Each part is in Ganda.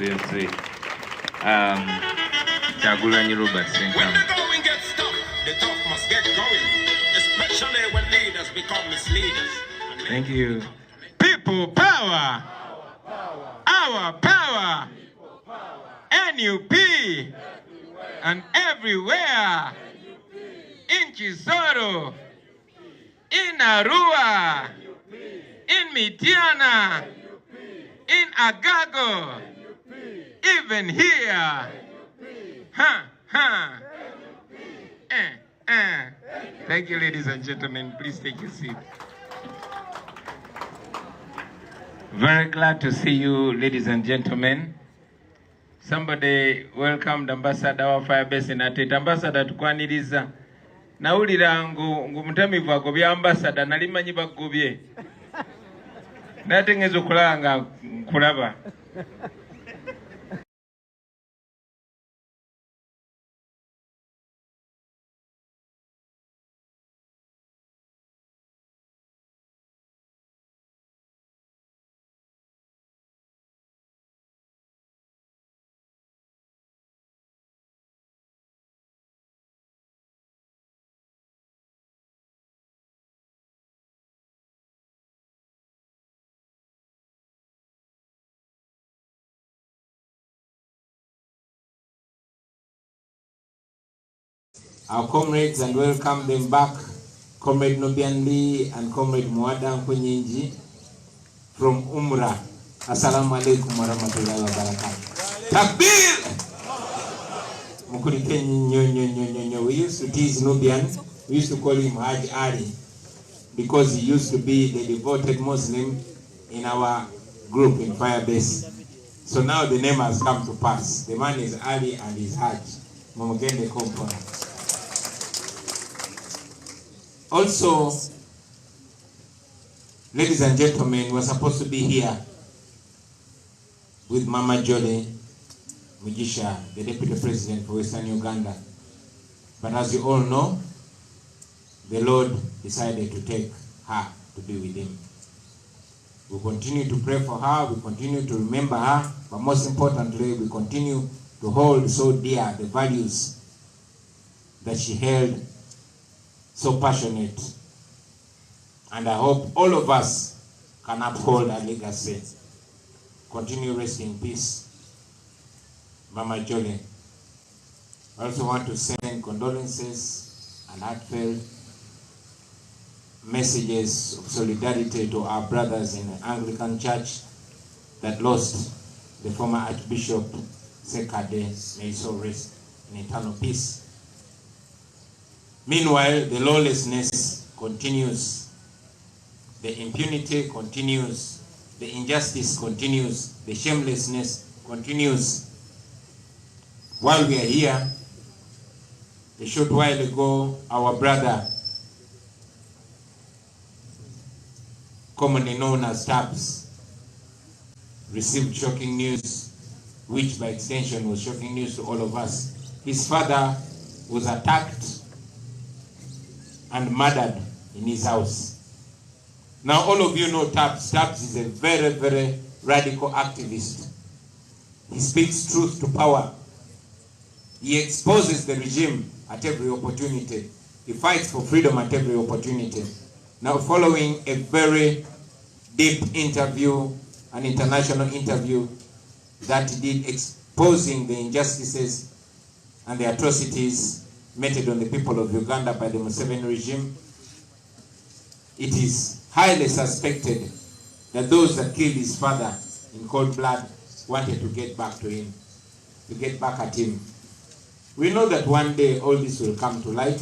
Volume 3. Chagulanyi Robert. When the going gets tough, the tough must get going. Especially when leaders become misleaders. Thank you. People power. Our power. NUP. And everywhere. In Chisoro. In Arua. In Mitiana. In Agago. Even here. Thank you, ladies and gentlemen. Please take your seat. Very glad to see you, ladies and gentlemen. Somebody welcomed Ambassador of Firebase in Atet. Ambassador tukwaniriza. Naulira ngumutamivu agobya ambassador nalimanyi bagobye. Natengezo kulanga kulaba. Our comrades, and welcome them back, Comrade Nobian Lee and Comrade Mwada Nkwenyinji from Umrah. Assalamu alaikum wa rahmatullahi wa barakatuh. Takbir! We used to tease Nubian. We used to call him Haj Ali because he used to be the devoted Muslim in our group in Firebase. So now the name has come to pass. The man is Ali and he's Haj. Momogende Kompona. Also, ladies and gentlemen, we're supposed to be here with Mama Jolly Mugisha, the Deputy President for Western Uganda. But as you all know, the Lord decided to take her to be with him. We continue to pray for her, we continue to remember her, but most importantly, we continue to hold so dear the values that she held so passionate. And I hope all of us can uphold her legacy. Continue resting in peace, Mama Jolly. I also want to send condolences and heartfelt messages of solidarity to our brothers in the Anglican Church that lost the former Archbishop Sekade. May his soul rest in eternal peace. Meanwhile, the lawlessness continues, the impunity continues, the injustice continues, the shamelessness continues. While we are here, a short while ago, our brother, commonly known as Tabs, received shocking news, which by extension was shocking news to all of us. His father was attacked and murdered in his house. Now all of you know Tabs. Tabs is a very, very radical activist. He speaks truth to power. He exposes the regime at every opportunity. He fights for freedom at every opportunity. Now following a very deep interview, an international interview that he did exposing the injustices and the atrocities meted on the people of Uganda by the Museveni regime, it is highly suspected that those that killed his father in cold blood wanted to get back to him, to get back at him. We know that one day all this will come to light,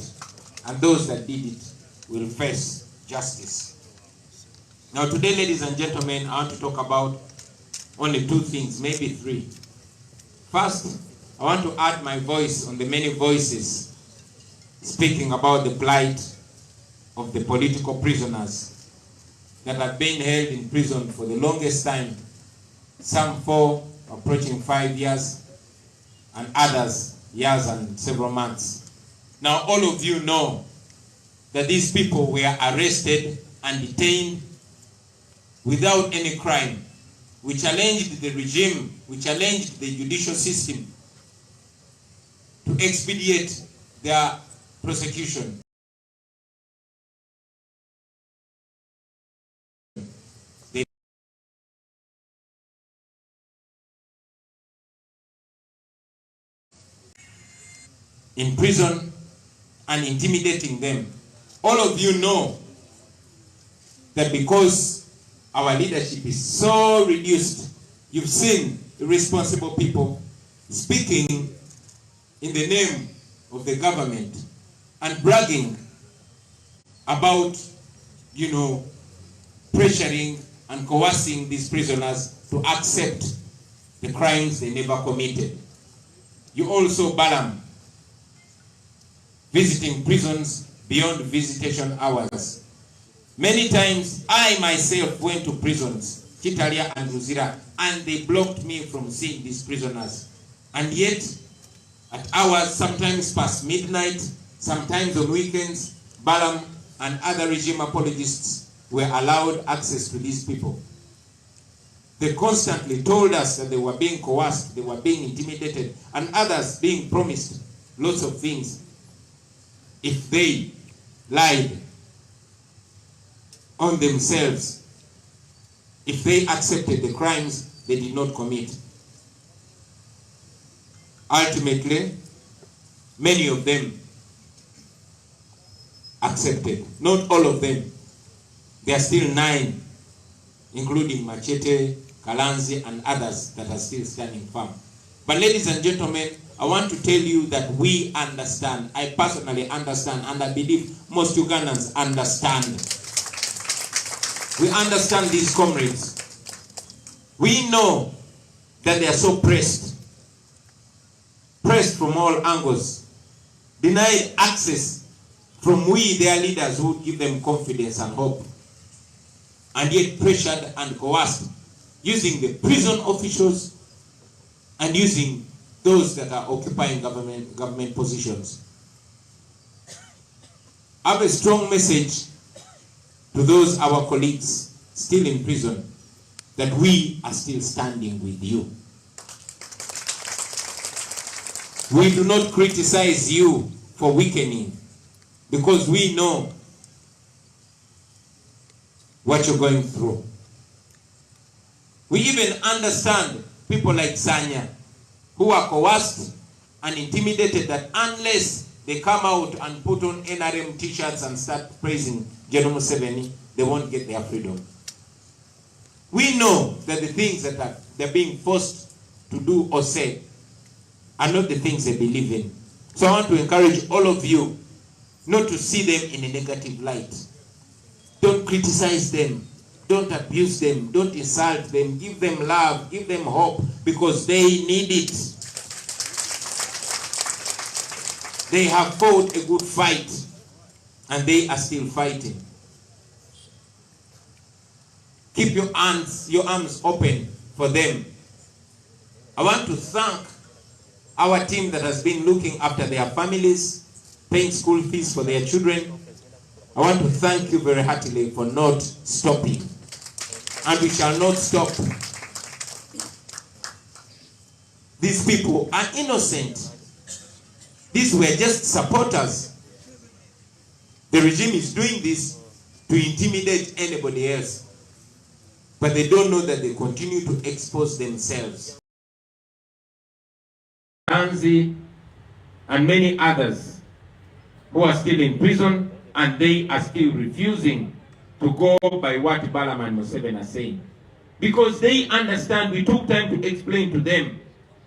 and those that did it will face justice. Now today, ladies and gentlemen, I want to talk about only two things, maybe three. First, I want to add my voice on the many voices speaking about the plight of the political prisoners that have been held in prison for the longest time, some 4, approaching 5 years, and others years and several months. Now all of you know that these people were arrested and detained without any crime, We challenged the regime, we challenged the judicial system to expedite their prosecution. They in prison and intimidating them. All of you know that because our leadership is so reduced, you've seen irresponsible people speaking in the name of the government and bragging about, pressuring and coercing these prisoners to accept the crimes they never committed. You also, Balaam, visiting prisons beyond visitation hours. Many times, I myself went to prisons, Chitalia and Ruzira, and they blocked me from seeing these prisoners. And yet, at hours, sometimes past midnight, sometimes on weekends, Balaam and other regime apologists were allowed access to these people. They constantly told us that they were being coerced, they were being intimidated, and others being promised lots of things if they lied on themselves, if they accepted the crimes they did not commit. Ultimately, many of them accepted. Not all of them. There are still 9, including Machete, Kalanzi, and others that are still standing firm. But ladies and gentlemen, I want to tell you that we understand. I personally understand, and I believe most Ugandans understand. We understand these comrades. We know that they are so pressed from all angles, denied access from we, their leaders, who would give them confidence and hope, and yet pressured and coerced, using the prison officials and using those that are occupying government positions. I have a strong message to those our colleagues still in prison, that we are still standing with you. We do not criticize you for weakening, because we know what you're going through. We even understand people like Zanya, who are coerced and intimidated, that unless they come out and put on NRM t-shirts and start praising General Museveni, they won't get their freedom. We know that the things that they're being forced to do or say are not the things they believe in. So I want to encourage all of you not to see them in a negative light. Don't criticize them. Don't abuse them. Don't insult them. Give them love. Give them hope, because they need it. They have fought a good fight, and they are still fighting. Keep your arms open for them. I want to thank our team that has been looking after their families, paying school fees for their children. I want to thank you very heartily for not stopping. And we shall not stop. These people are innocent. These were just supporters. The regime is doing this to intimidate anybody else. But they don't know that they continue to expose themselves. Nancy and many others who are still in prison, and they are still refusing to go by what Balaam and Museveni are saying. Because they understand, we took time to explain to them,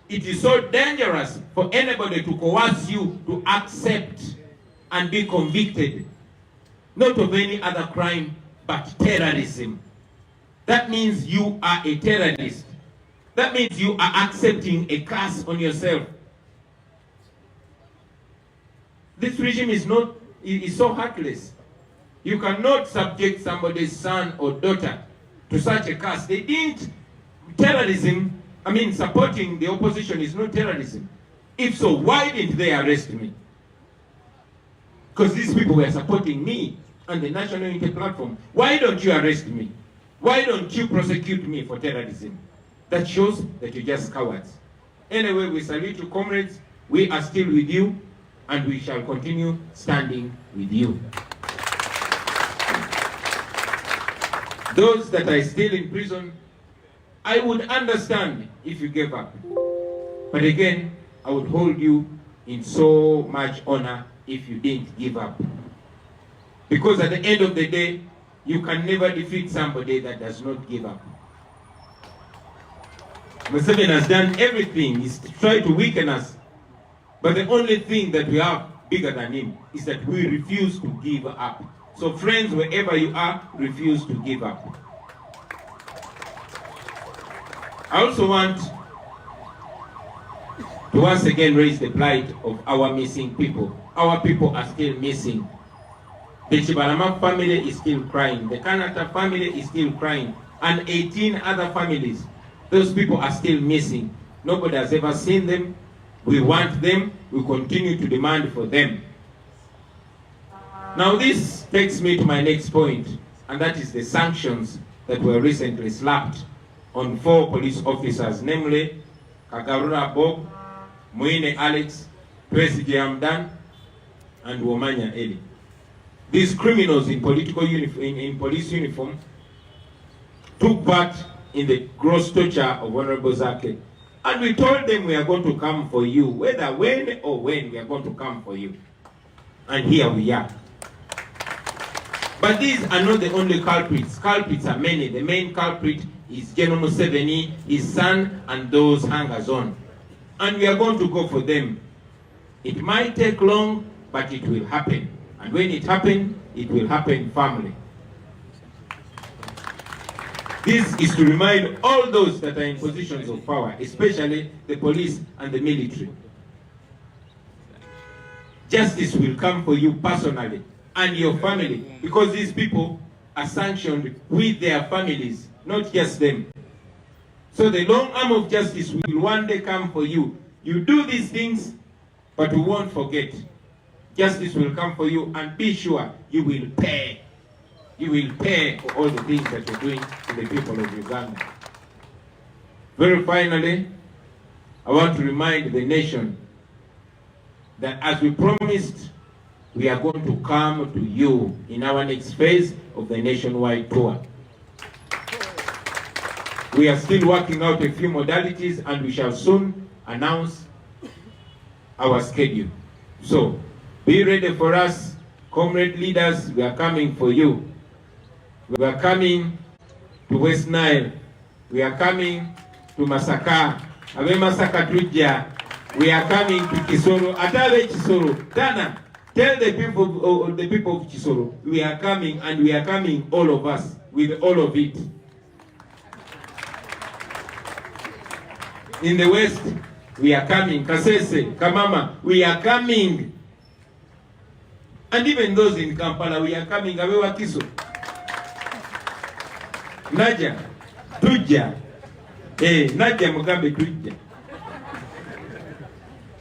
it is so dangerous for anybody to coerce you to accept and be convicted, not of any other crime, but terrorism. That means you are a terrorist. That means you are accepting a curse on yourself. This regime is so heartless. You cannot subject somebody's son or daughter to such a curse. They didn't. Terrorism, supporting the opposition is not terrorism. If so, why didn't they arrest me? Because these people were supporting me on the National Unity Platform. Why don't you arrest me? Why don't you prosecute me for terrorism? That shows that you're just cowards. Anyway, we salute you, comrades. We are still with you, and we shall continue standing with you. Those that are still in prison, I would understand if you gave up. But again, I would hold you in so much honor if you didn't give up. Because at the end of the day, you can never defeat somebody that does not give up. Museveni has done everything. He's tried to weaken us. But the only thing that we have bigger than him is that we refuse to give up. So friends, wherever you are, refuse to give up. I also want to once again raise the plight of our missing people. Our people are still missing. The Chibalama family is still crying. The Kanata family is still crying. And 18 other families. Those people are still missing. Nobody has ever seen them. We want them. We continue to demand for them. Now this takes me to my next point, and that is the sanctions that were recently slapped on 4 police officers, namely Kagarura Bob, Muine Alex, President Amdan, and Womanya Eli. These criminals in police uniform took part in the gross torture of Honorable Zake. And we told them we are going to come for you, whether when or when we are going to come for you. And here we are. But these are not the only culprits. Culprits are many. The main culprit is General Museveni, his son, and those hangers-on. And we are going to go for them. It might take long, but it will happen. And when it happens, it will happen firmly. This is to remind all those that are in positions of power, especially the police and the military. Justice will come for you personally and your family, because these people are sanctioned with their families, not just them. So the long arm of justice will one day come for you. You do these things, but we won't forget. Justice will come for you, and be sure you will pay. You will pay for all the things that you're doing to the people of Uganda. Very finally, I want to remind the nation that as we promised, we are going to come to you in our next phase of the nationwide tour. We are still working out a few modalities, and we shall soon announce our schedule. So, be ready for us, comrade leaders. We are coming for you. We are coming to West Nile. We are coming to Masaka. Abe Masaka Tujja. We are coming to Kisoro. Atabe Kisoro. Tana, tell the people of Kisoro, we are coming, and we are coming, all of us, with all of it. In the West, we are coming. Kasese, Kamama, we are coming. And even those in Kampala, we are coming. Abe Wakiso. Naja, Tujja. Naja Mugambe Tujja.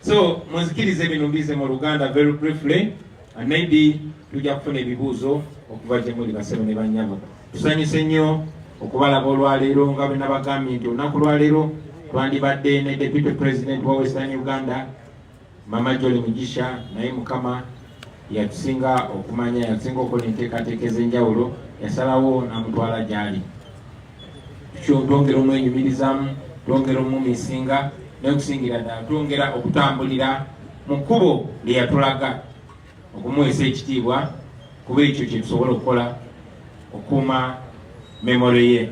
So, muzikirize binumbize mu Luganda very briefly, and maybe tujja kufuna ebibuuzo okuva gye muli basebo ne bannyabo. Tusanyuse nnyo okubalaba olwaleero nga bwe nabagambye nti olunaku lwaleero twandibadde ne Deputy President wa Western Uganda, Mama Jolly Mugisha, naye Mukama yatusinga okumanya, yatusinga okukola enteekateeka ez'enjawulo, yasalawo n'amutwala gy'ali. Twongera omwenyumirizamu, twongera omumisinga, n'okusingira ddala twongera okutambulira mu kkubo lye yatulaga, okumuweesa ekitiibwa kuba ekyo kye tusobola okukola okuuma memore ye.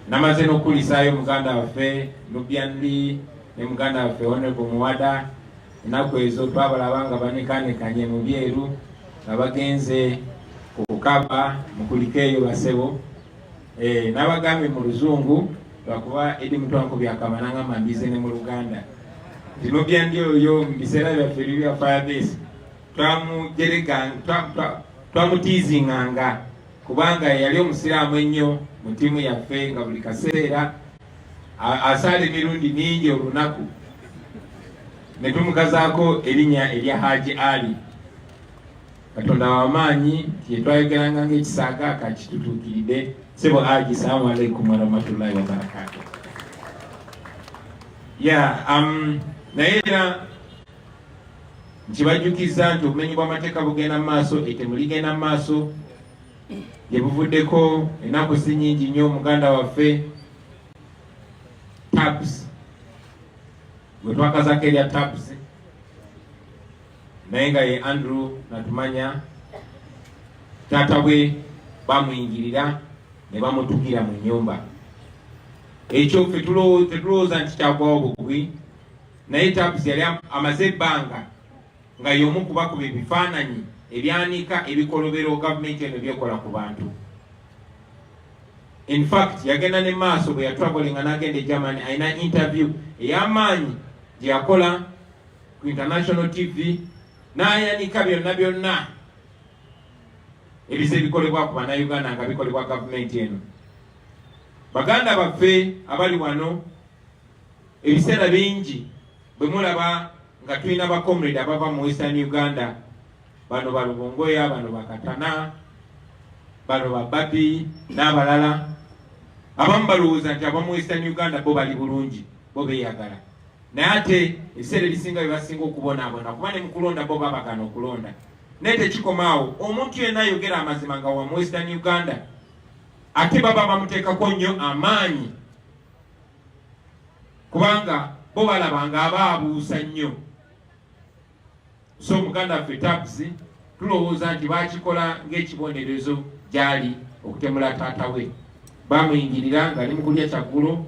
Namaze n'okulisaayo muganda waffe Nubianli ne muganda waffe Honorable Muwada, ennaku ezo twabalaba nga banekanekanye mu byeru nga bagenze okukaba mu kuliko eyo basebo. N'abagambye mu Luzungu lwakuba edi mutwanko byakamananga mambize ne mu Luganda. Zino byandi oyo mu biseera byaffe bya firebase twamutiizinganga kubanga yali omusiraamu ennyo mu ttiimu yaffe nga buli kaseera asaala emirundi mingi olunaku. Ne tumukazaako erinnya erya Haji Ali. Katonda w'amaanyi yetwayogeranga ng'ekisaaga kakitutuukiridde. Sebo Haji, assalamu alaikum warahmatullahi wabarakatuh. Naye era nkibajjukiza nti obumenyi bw'amateeka bugenda mu maaso, ettemu ligenda mu maaso. Gye buvuddeko ennaku si nnyingi nnyo muganda waffe Tabs, gwe twakazaako erya Tabs, naye nga ye Andrew natumanya, taata bwe bamuyingirira ne bamutugira mu nnyumba. Ekyo ffe tetulowooza nti kyagwawo bugwi, naye Tabs yali amaze ebbanga nga y'omu kubakuba ebifaananyi ebyanika ebikolobero gavumenti eno byekola ku bantu. In fact, yagenda ne maaso bwe yatwakolenga n'agenda e Germany, ayina interview ey'amaanyi gye yakola ku international TV, n'ayanika byonna ebize bikolebwa ku bannayuganda nga bikolebwa gavumenti eno. Baganda baffe abali wano, ebiseera bingi bwe mulaba nga tulina bakomrade abava mu Western Uganda, bano balubongoya, bano bakatana, bano bababi n'abalala, abamu balowooza nti abamu Western Uganda bo bali bulungi, bo beeyagala. Naye ate ebiseera ebisinga bye basinga okubonaabona kuba ne mu kulonda bo babagana okulonda. Naye tekikomaawo, omuntu yenna ayogera amazima nga wa mu Western Uganda ate baba bamuteekako nnyo amaanyi, kubanga bo balaba nga abaabuusa nnyo. So muganda waffe Tabs tulowooza nti bakikola ng'ekibonerezo gy'ali okutemula taata we. Bamuyingirira ng'ali mu kulya kyaggulo,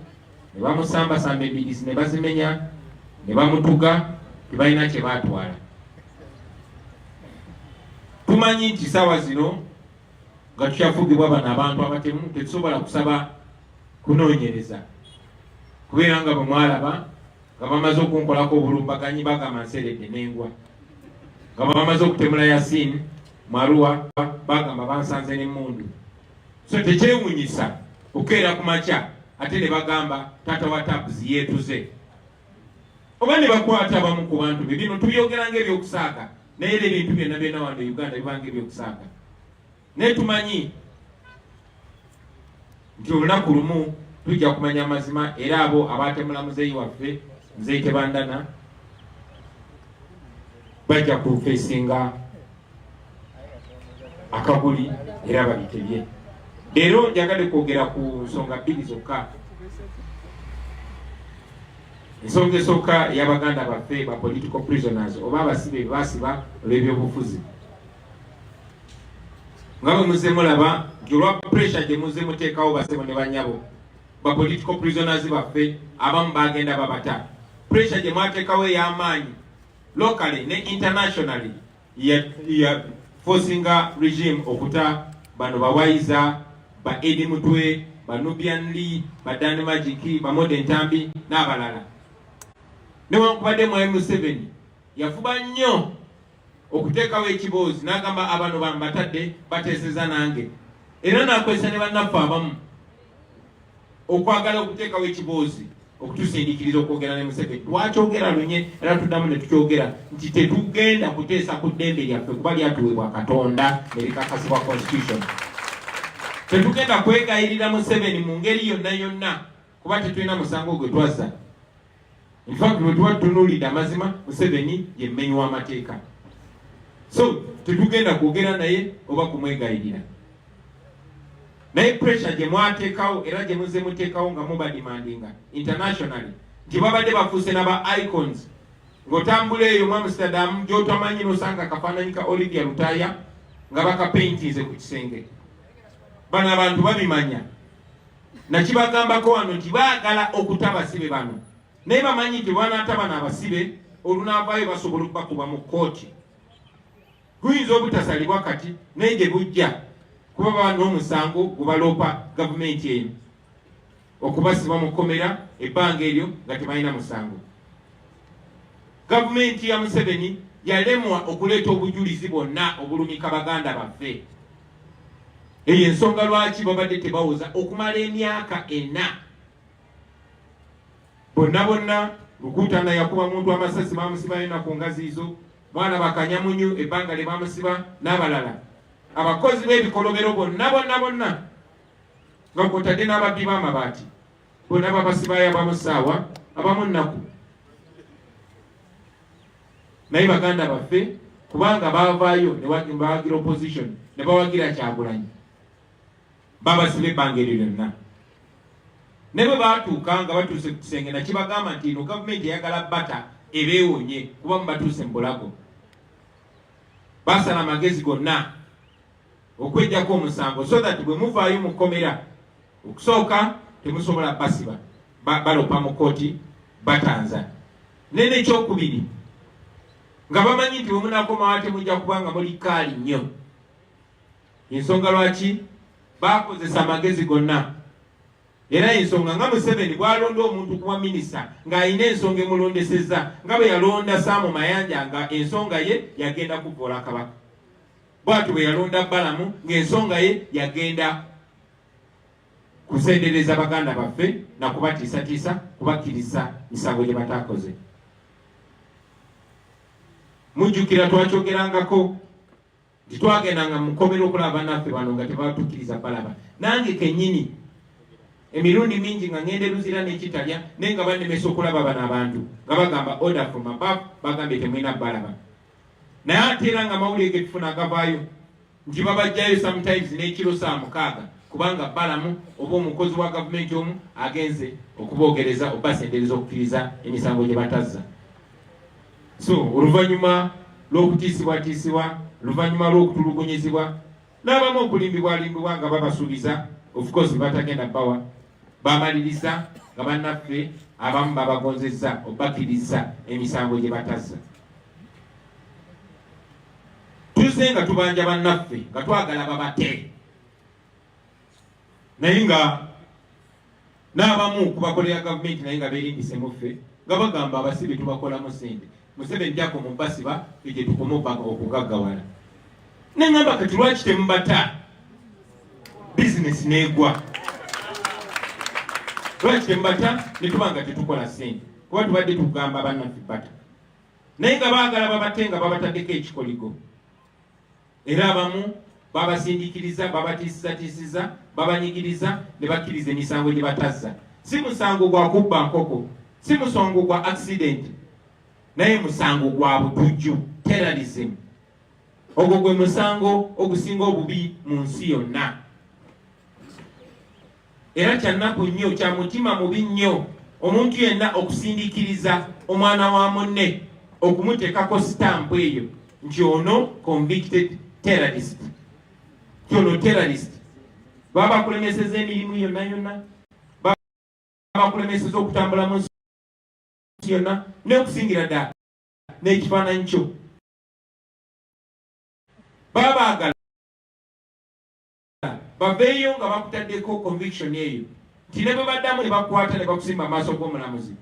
ne bamusambasamba embirizi ne bazimenya, ne bamutuga, tebalina kye baatwala. Tumanyi nti ssaawa zino nga tukyafugibwa bano abantu abatemu, tetusobola kusaba kunoonyereza, kubeera nga bwe mwalaba nga bamaze okunkolako obulumbaganyi bagamba nseredde n'engwa, nga bamaze okutemula Yasin Marua bagamba bansanze n'emmundu. So tekyewuunyisa okukeera ku makya ate ne bagamba taata wa Tabs yeetuze, oba ne bakwata abamu ku bantu be. Bino tubyogera ng'ebyokusaaga, naye era ebintu byonna wano e Uganda bibanga ebyokusaaga. Naye tumanyi nti olunaku lumu tujja kumanya amazima, era abo abaatemula muzeeyi waffe Muzeeyi Tebandana bajja kufeesinga akaguli era babitebye. Leero njagala kwogera ku nsonga bbiri zokka. Ensonga esooka y'Abaganda baffe ba political prisoners oba abasibe basiba olw'ebyobufuzi. Nga bwe muzze mulaba nti olwa pressure gye muzze muteekawo basebo ne bannyabo ba political prisoners baffe abamu bagenda babata. Pressure gye mwateekawo ey'amaanyi locally ne internationally ya forcinga regime okuta bano bawaiza ba Edi Mutwe, ba Nubian Lee, ba Dani Majiki, ba Modern Tambi n'abalala. Newankubadde mu M7 yafuba nnyo okuteekawo ekiboozi n'agamba abano bambatadde bateeseza nange, era n'akozesa ne bannaffe abamu okwagala okuteekawo ekiboozi okutusindikiriza okwogera ne Museveni. Twakyogera lunye era tuddamu ne tukyogera nti tetugenda kuteesa ku ddembe lyaffe kuba lyatuweebwa Katonda ne likakasibwa constitution. Tetugenda kwegayirira Museveni mu ngeri yonna kuba tetulina musango gwe twazza. In fact bwe tuba tutunuulidde amazima Museveni ye mmenyi w'amateeka. So tetugenda kwogera naye oba kumwegayirira. Naye pressure gye mwateekawo era gye muzze muteekawo nga mubadimandinga internationally nti babadde bafuuse n'aba icons, ng'otambula eyo mu Amsterdam gy'otamanyi n'osanga akafaananyi ka Olivia Lutaya nga bakapaintinze ku kisenge. Bano abantu babimanya, nakibagambako wano nti baagala okuta abasibe bano, naye bamanyi nti bwanaata bano abasibe olunaavaayo basobola okubakuba mu kkooti. Guyinza obutasalibwa kati naye gye bujja kuba baba n'omusango gubaloopa gavumenti eno okubasiba mu kkomera ebbanga eryo nga tebalina musango. Gavumenti ya Museveni yalemwa okuleeta obujulizi bwonna obulumika Baganda baffe. Eyo ensonga lwaki babadde tebawoza okumala emyaka 4. Bonna Rukutana yakuba muntu amasasi bamusiba yena ku ngazi izo, mwana bakanyamunyu ebbanga lye bamusiba n'abalala abakozi b'ebikolobero bonna nga kwotadde n'ababbi b'amabaati bonna babasibayo abamu ssaawa abamu nnaku naye baganda baffe kubanga baavaayo ne bawagira opposition ne bawagira Kyagulanyi babasiba ebbanga eryo lyonna ne bwe baatuuka nga batuuse ku kisenge nakibagamba nti ino gavumenti eyagala bata ebeewonye kuba mubatuuse mu bulago basala amagezi gonna okwejjako omusango so that bwe muvaayo mu kkomera okusooka temusobola basiba balopa mu kooti batanza nene ekyokubiri nga bamanyi nti bwe munaakomawo temujja kubanga muli kaali nnyo ensonga lwaki bakozesa amagezi gonna era ensonga nga Museveni bwalonda omuntu kuba minisita ng'alina ensonga emulondesezza nga bwe yalonda Saamu Mayanja nga ensonga ye yagenda kuvoola Kabaka bw'atyo bwe yalonda Balamu ng'ensonga ye yagenda kusendereza baganda baffe na kubatiisatiisa kubakkiriza misango gye bataakoze. Mujjukira twakyogerangako nti twagendanga mu kkomera okulaba bannaffe bano nga tebatukkiriza balaba nange kennyini emirundi mingi nga ngende luzira n'ekitalya naye nga bannemesa okulaba bano abantu nga bagamba order from above bagambye temwina balaba naye ate era nga mawulire getufuna agavaayo nti babajjayo sometimes n'ekiro 6 kubanga Balamu oba omukozi wa gavumenti omu agenze okuboogereza obasendereza okukkiriza emisango gye batazza. So oluvannyuma lw'okutiisibwatiisibwa oluvannyuma lw'okutulugunyizibwa n'abamu okulimbibwalimbibwa nga babasuubiza of course batagenda bawa bamaliriza nga bannaffe abamu babagonzezza obakkiriza emisango gye batazza. Tuzze nga tubanja bannaffe nga twagala babate naye nga n'abamu kubakolera gavumenti naye nga beerindise muffe nga bagamba abasibe tubakolamu ssente Museveni jako mubasiba ije tukomopa okugaggawala nengamba kati lwaki temubata business negwa lwaki temubata netubanga tetukola ssente kuba tubadde tugamba bannaffe bata naye nga baagala babate nga babataddeko ekikoligo era abamu babasindikiriza babatiisatiisiza babanyigiriza ne bakkiriza emisango gye batazza si musango gwa kubba nkoko si musango gwa accident naye musango gwa butujju terrorism ogwo gwe musango ogusinga obubi mu nsi yonna era kyannaku nnyo kya mutima mubi nnyo omuntu yenna okusindikiriza omwana wa munne okumuteekako sitampu eyo nti ono convicted terrorist kyono terrorist baba bakulemeseza emirimu yonna baba bakulemeseza okutambula mu nsi yonna n'okusingira ddala n'ekifaananyi kyo baba baagala baveeyo nga bakutaddeko conviction eyo nti ne bwe baddamu ne bakwata ne bakusimba amaaso g'omulamuzi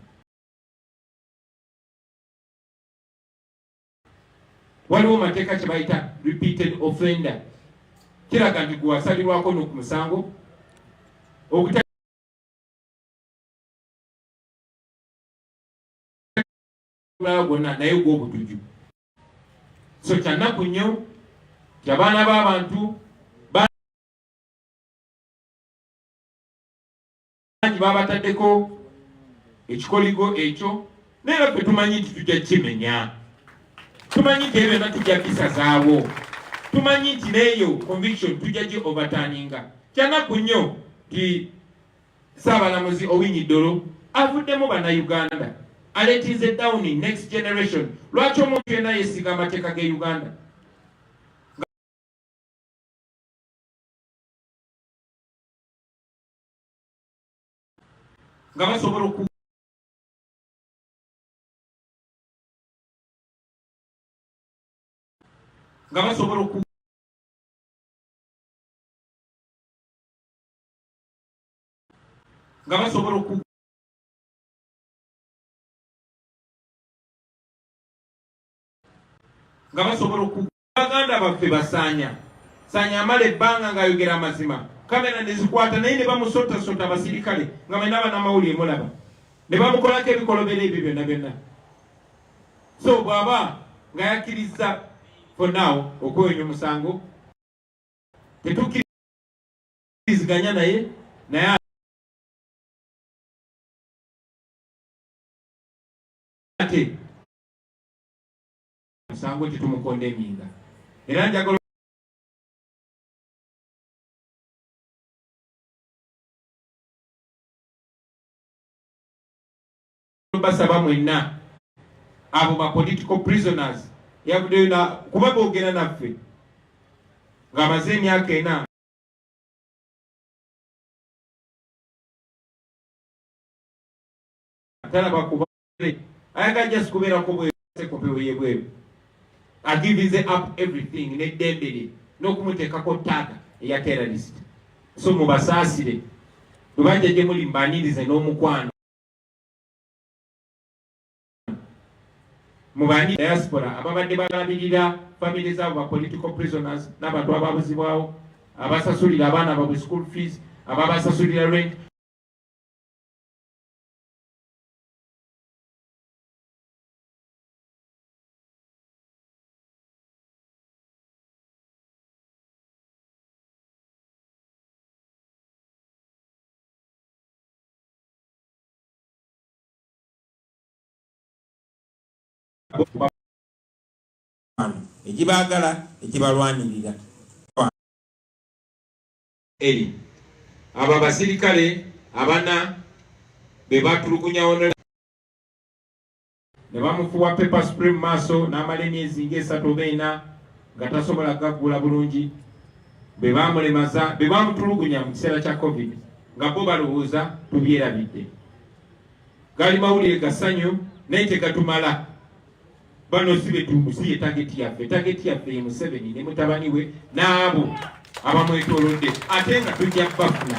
waliwo mateeka kye bayita repeated offender kiraga nti gwe wasalirwako no ku musango gwonna naye gw'obutujju so kyannaku nnyo ti abaana b'abantu bangi babataddeko ekikoligo ekyo naye ffe tumanyi nti tujja kimenya tumanyi nti ebyo byonna tujja bisazaawo tumanyi nti neeyo conviction tujja gi overturninga kyannaku nnyo ti Ssaabalamuzi Owiny Dollo avuddemu bannayuganda aleetize down next generation lwaki omuntu yenna yeesiga amateeka ge Uganda nga basobola baganda baffe basaanya amala ebbanga ng'ayogera amazima kamera ne zikwata naye ne bamusotasota abasirikale nga mwena bannamawulire mulaba ne bamukolako ebikolobero ebyo byonna so bw'aba nga yakkiriza for now okwenye omusango tetukkiriziganya naye ate omusango tetumukondeminga era njagala basaba mwenna abo ba political prisoners yabudde na kuba boogera naffe ng'amaze emyaka 4 talaba kuba ayagala just kubeerako bwebweru agivize up everything n'eddembe lye n'okumuteekako ttaaga eya terrorist. So mubasaasire bwe bajja gye muli mbanirize n'omukwano mubani diaspora ababadde balabirira family zabo ba political prisoners n'abantu ababuzibwawo abasasulira abaana babwe school fees ababasasulira rent ekibaagala ekibalwanirira eri abo abasirikale abana be batulugunyawo ne bamufuwa paper spray mu maaso n'amala emyezi ng'esatu oba 4 nga tasobola gaggula bulungi be bamulemaza be bamutulugunya mu kiseera kya covid nga bo balowooza tubyerabidde gali mawulire gasanyu naye tegatumala. Bano si etageti yaffe ye Museveni ne mutabani we n'abo abamwetoolodde ate nga tujja bafuna.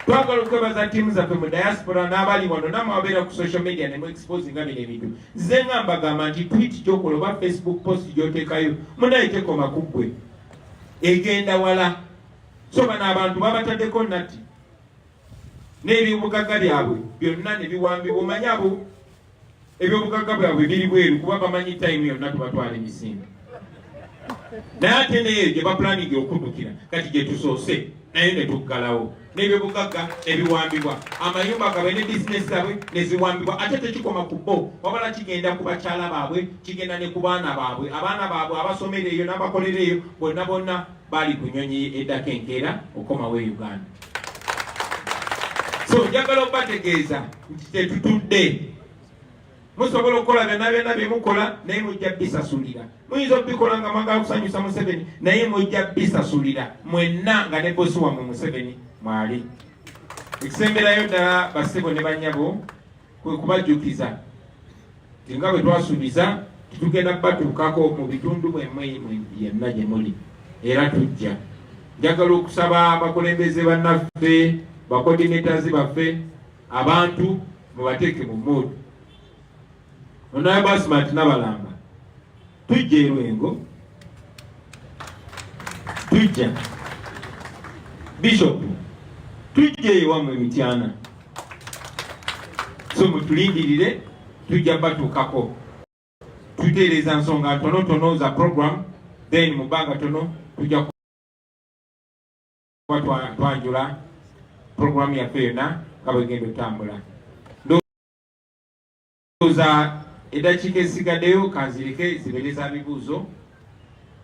Twagala okwebaza ttiimu zaffe mu diaspora n'abali wano namwe ababeera ku social media ne mu expose nga bino ebintu. Nze nga mbagamba nti tweet gy'okola oba Facebook post gy'oteekayo munaye tekoma ku ggwe egenda wala. So bano abantu babataddeko natti n'ebyobugagga byabwe byonna ne biwambibwa. Omanyi abo ebyobugagga bwabwe biri bweru kuba bamanyi time yonna tubatwala emisinde naye ate naye gye bapulaninga okuddukira kati gye tusoose naye ne tuggalawo n'ebyobugagga ebiwambibwa amayumba gabwe ne bizinesi zabwe ne ziwambibwa ate tekikoma ku bo wabala kigenda ku bakyala baabwe kigenda ne ku baana baabwe abaana baabwe abasomera eyo n'abakolera eyo bonna bonna bali ku nnyonyi eddako enkeera okomawo e Uganda. So njagala okubategeeza nti tetutudde. Musobola okukola byonna bye mukola naye mujja bisasulira. Muyinza okubikola nga mwagala kusanyusa Museveni naye mujja bisasulira mwenna nga ne bosi wammwe Museveni mwali. Ekisemberayo ddala bassebo ne bannyabo kwe kubajjukiza nti nga bwe twasuubiza titugenda kubatuukako mu bitundu mwemmwe yenna gye muli era tujja. Njagala okusaba abakulembeze bannaffe bakoordinators baffe abantu mubateeke mu mood. Onaye basmat n'abalamba tujja e Lwengo tujja Bishop tujja ewammwe Mityana. So mutulindirire tujja batuukako tuteereza nsonga ntonotono za program then mu bbanga tono tujja kuba twanjula program yaffe yonna nga bwegenda otambula. Ndowooza eddakiika ezisigaddeyo kanzirike zibeereza bibuuzo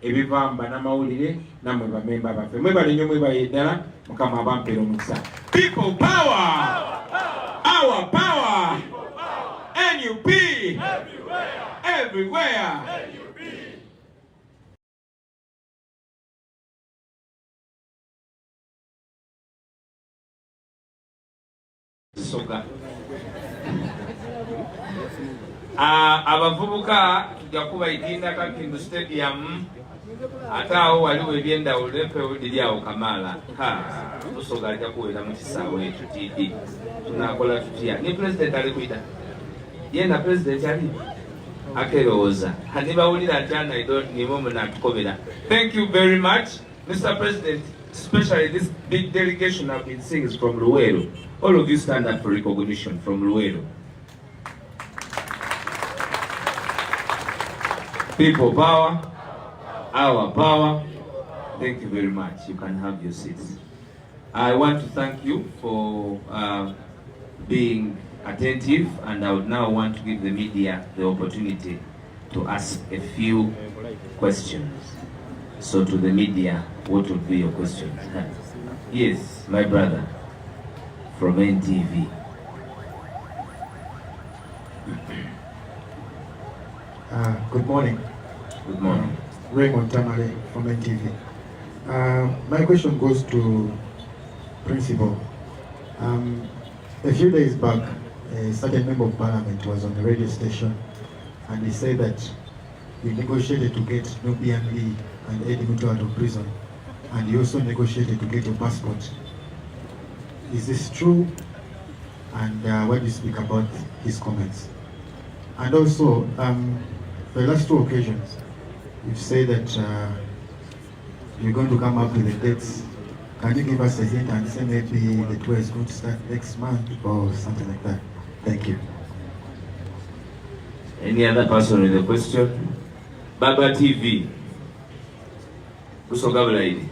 ebiva mu bannamawulire nammwe bamemba baffe. Mwebale nnyo mwebale ddala Mukama abampeera omukisa. People power! Our power! NUP! Everywhere! Soga. Abavubuka tujja kubayitira Kakindu Stadium ate awo waliwo ebyendawulo empewo liri awo Kamaala. Busoga ajja kuwera mu kisaawe ekyo TD. Tunakola tutya? Ni President ali kuyita? Yena President ali? Akerowooza. Ne bawulira nti nimwo munatukobera. Thank you very much, Mr. President. Especially this big delegation I've been seeing is from Luweero. All of you stand up for recognition from Luweero. People power, our power. Thank you very much. You can have your seats. I want to thank you for being attentive, and I would now want to give the media the opportunity to ask a few questions. So to the media, what would be your questions? Yes, my brother from NTV. Good morning. Good morning. Raymond Tamale from NTV. My question goes to Principal. A few days back, a certain member of parliament was on the radio station and he said that he negotiated to get Nobi and Eddie Mutu out of prison, and he also negotiated to get a passport. Is this true? And what do you speak about his comments? And also, the last two occasions, you've said that you're going to come up with the dates. Can you give us a hint and say maybe the tour is going to start next month or something like that? Thank you. Any other person with a question? Baba TV. Kusogabula hili.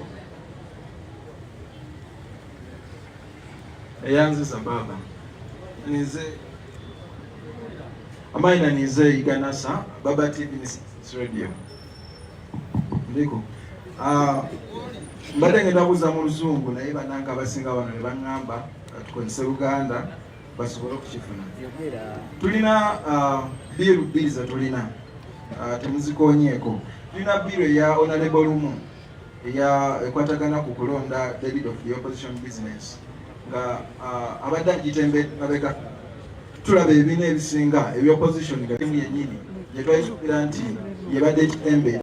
Eyanziza baba. Nize amaina nize iganasa Baba TV ni radio. Ndiko. Mbadde ngenda kuza mu luzungu naye bananga abasinga wano ne baŋŋamba katukozese Uganda basobole okukifuna. Tulina biiru bbiri ze tulina temuzikonyeeko. Tulina biiru eya Honorable Lumu eya ekwatagana ku kulonda David of the Opposition Business nga abadde agitembe mabega. Tulaba ebibiina ebisinga ebya opposition nga timu yennyini gye twayisukira nti yebadde ekitembe